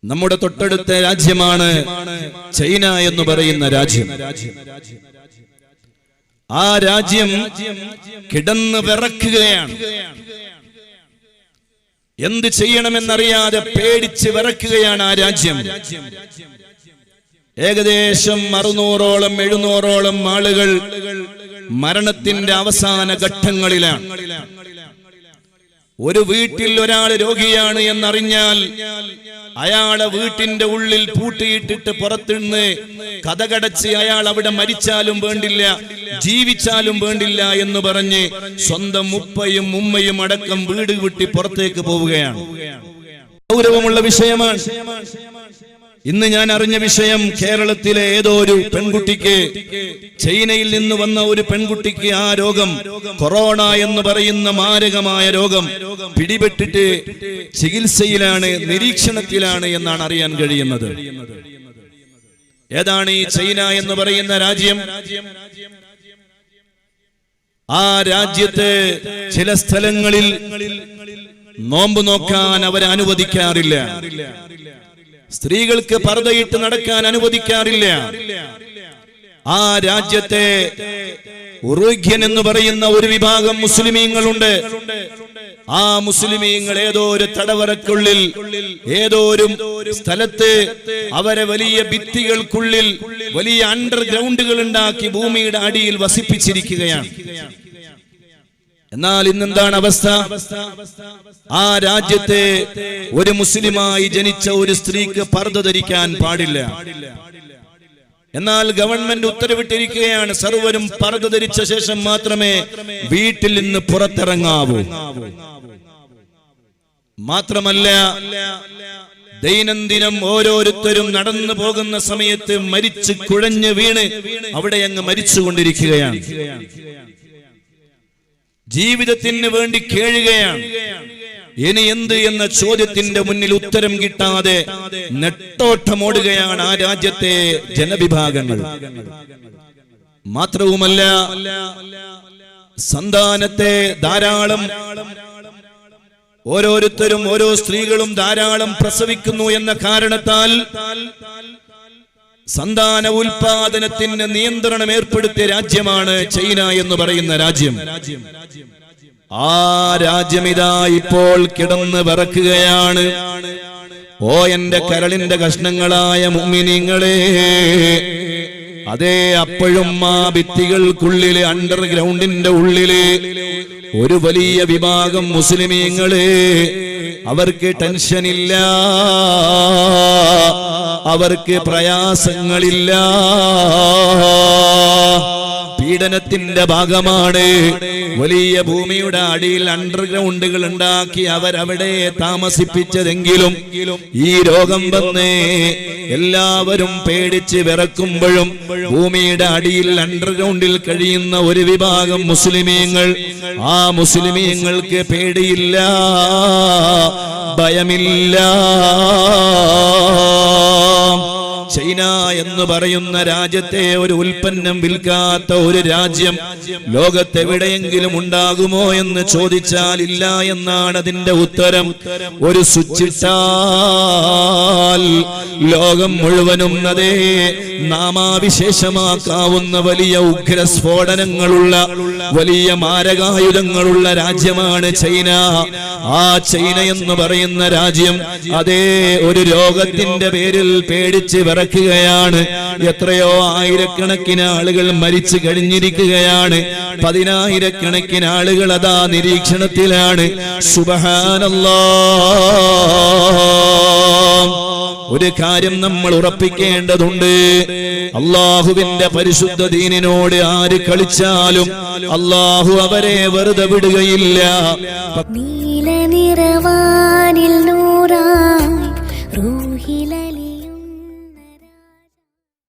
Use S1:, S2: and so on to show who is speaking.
S1: നമ്മുടെ തൊട്ടടുത്ത രാജ്യമാണ് ചൈന എന്ന് പറയുന്ന രാജ്യം. ആ രാജ്യം കിടന്ന് വിറക്കുകയാണ്. എന്ത് ചെയ്യണമെന്നറിയാതെ പേടിച്ച് വിറക്കുകയാണ് ആ രാജ്യം. ഏകദേശം 600ഓളം 700ഓളം ആളുകൾ മരണത്തിന്റെ അവസാന ഘട്ടങ്ങളിലാണ്. ഒരു വീട്ടിൽ ഒരാൾ രോഗിയാണ് എന്നറിഞ്ഞാൽ അയാളെ വീട്ടിന്റെ ഉള്ളിൽ പൂട്ടിയിട്ടിട്ട് പുറത്തുനിന്ന് കതകടച്ച് അയാൾ അവിടെ മരിച്ചാലും വേണ്ടില്ല, ജീവിച്ചാലും വേണ്ടില്ല എന്ന് പറഞ്ഞ് സ്വന്തം ഉപ്പയും ഉമ്മയും അടക്കം വീട് വിട്ടി പുറത്തേക്ക് പോവുകയാണ്. ഗൗരവമുള്ള വിഷയമാണ്. ഇന്ന് ഞാൻ അറിഞ്ഞ വിഷയം, കേരളത്തിലെ ഏതോ ഒരു പെൺകുട്ടിക്ക്, ചൈനയിൽ നിന്ന് വന്ന ഒരു പെൺകുട്ടിക്ക് ആ രോഗം, കൊറോണ എന്ന് പറയുന്ന മാരകമായ രോഗം പിടിപെട്ടിട്ട് ചികിത്സയിലാണ്, നിരീക്ഷണത്തിലാണ് എന്നാണ് അറിയാൻ കഴിയുന്നത്. ഏതാണ് ഈ ചൈന എന്ന് പറയുന്ന രാജ്യം? ആ രാജ്യത്ത് ചില സ്ഥലങ്ങളിൽ നോമ്പ് നോക്കാൻ അവരെ അനുവദിക്കാറില്ല. സ്ത്രീകൾക്ക് പർദ്ദയിട്ട് നടക്കാൻ അനുവദിക്കാറില്ല. ആ രാജ്യത്തെ ഉറുഗ്യൻ എന്ന് പറയുന്ന ഒരു വിഭാഗം മുസ്ലിമീങ്ങളുണ്ട്. ആ മുസ്ലിമീങ്ങൾ ഏതോ ഒരു തടവറക്കുള്ളിൽ, ഏതോ ഒരു സ്ഥലത്ത് അവരെ വലിയ ഭിത്തികൾക്കുള്ളിൽ വലിയ അണ്ടർഗ്രൗണ്ടുകൾ ഉണ്ടാക്കി ഭൂമിയുടെ അടിയിൽ വസിപ്പിച്ചിരിക്കുകയാണ്. എന്നാൽ ഇന്നെന്താണ് അവസ്ഥ? ആ രാജ്യത്തെ ഒരു മുസ്ലിമായി ജനിച്ച ഒരു സ്ത്രീക്ക് പർദ്ദ ധരിക്കാൻ പാടില്ല. എന്നാൽ ഗവൺമെന്റ് ഉത്തരവിട്ടിരിക്കുകയാണ്, സർവരും പർദ്ദ ധരിച്ച ശേഷം മാത്രമേ വീട്ടിൽ നിന്ന് പുറത്തിറങ്ങാവൂ. മാത്രമല്ല, ദൈനംദിനം ഓരോരുത്തരും നടന്നു പോകുന്ന സമയത്ത് മരിച്ച് കുഴഞ്ഞ് വീണ് അവിടെ അങ്ങ് മരിച്ചുകൊണ്ടിരിക്കുകയാണ്. ജീവിതത്തിന് വേണ്ടി കേഴുകയാണ്. ഇനി എന്ത് എന്ന ചോദ്യത്തിന്റെ മുന്നിൽ ഉത്തരം കിട്ടാതെ നെട്ടോട്ടമോടുകയാണ് ആ രാജ്യത്തെ ജനവിഭാഗങ്ങൾ. മാത്രവുമല്ല, സന്താനത്തെ ധാരാളം, ഓരോരുത്തരും ഓരോ സ്ത്രീകളും ധാരാളം പ്രസവിക്കുന്നു എന്ന കാരണത്താൽ സന്താന ഉൽപാദനത്തിന് നിയന്ത്രണം ഏർപ്പെടുത്തിയ രാജ്യമാണ് ചൈന എന്ന് പറയുന്ന രാജ്യം. ആ രാജ്യം ഇതാ ഇപ്പോൾ കിടന്ന് വിറക്കുകയാണ്. ഓ എന്റെ കരളിന്റെ കഷ്ണങ്ങളായ മുഅ്മിനീങ്ങളെ, അതേ അപ്പോഴും ആ ഭിത്തികൾക്കുള്ളില്, അണ്ടർഗ്രൗണ്ടിന്റെ ഉള്ളില് ഒരു വലിയ വിഭാഗം മുസ്ലിമീങ്ങള്, അവർക്ക് ടെൻഷനില്ല, അവർക്ക് പ്രയാസങ്ങളില്ല. പീഡനത്തിന്റെ ഭാഗമാണ്. വലിയ ഭൂമിയുടെ അടിയിൽ അണ്ടർഗ്രൗണ്ടുകൾ ഉണ്ടാക്കി അവരവിടെ താമസിപ്പിച്ചതെങ്കിലും ഈ രോഗം വന്ന് എല്ലാവരും പേടിച്ച് വിറക്കുമ്പോഴും ഭൂമിയുടെ അടിയിൽ അണ്ടർഗ്രൗണ്ടിൽ കഴിയുന്ന ഒരു വിഭാഗം മുസ്ലിമീങ്ങൾ, ആ മുസ്ലിമീങ്ങൾക്ക് പേടിയില്ല, ഭയമില്ല. ചൈന എന്ന് പറയുന്ന രാജ്യത്തെ ഒരു ഉൽപ്പന്നം വിൽക്കാത്ത ഒരു രാജ്യം ലോകത്തെവിടെയെങ്കിലും ഉണ്ടാകുമോ എന്ന് ചോദിച്ചാൽ ഇല്ല എന്നാണ് അതിന്റെ ഉത്തരം. ഒരു സ്വിച്ചിട്ടാൽ ലോകം മുഴുവനും അതേ നാമാവിശേഷമാക്കാവുന്ന വലിയ ഉഗ്രസ്ഫോടനങ്ങളുള്ള, വലിയ മാരകായുധങ്ങളുള്ള രാജ്യമാണ് ചൈന. ആ ചൈന എന്ന് പറയുന്ന രാജ്യം അതേ ഒരു രോഗത്തിന്റെ പേരിൽ പേടിച്ച് വിറക്കുകയാണ്. എത്രയോ ആയിരക്കണക്കിന് ആളുകൾ മരിച്ചു കഴിഞ്ഞിരിക്കുകയാണ്. 10,000-കണക്കിന് ആളുകൾ അതാ നിരീക്ഷണത്തിലാണ്. സുബ്ഹാനല്ലാഹ്. ഒരു കാര്യം നമ്മൾ ഉറപ്പിക്കേണ്ടതുണ്ട്, അള്ളാഹുവിന്റെ പരിശുദ്ധ ദീനിനോട് ആര് കളിച്ചാലും അള്ളാഹു അവരെ വെറുതെ വിടുകയില്ല.
S2: നീല നിറവാനിൽ നൂറാ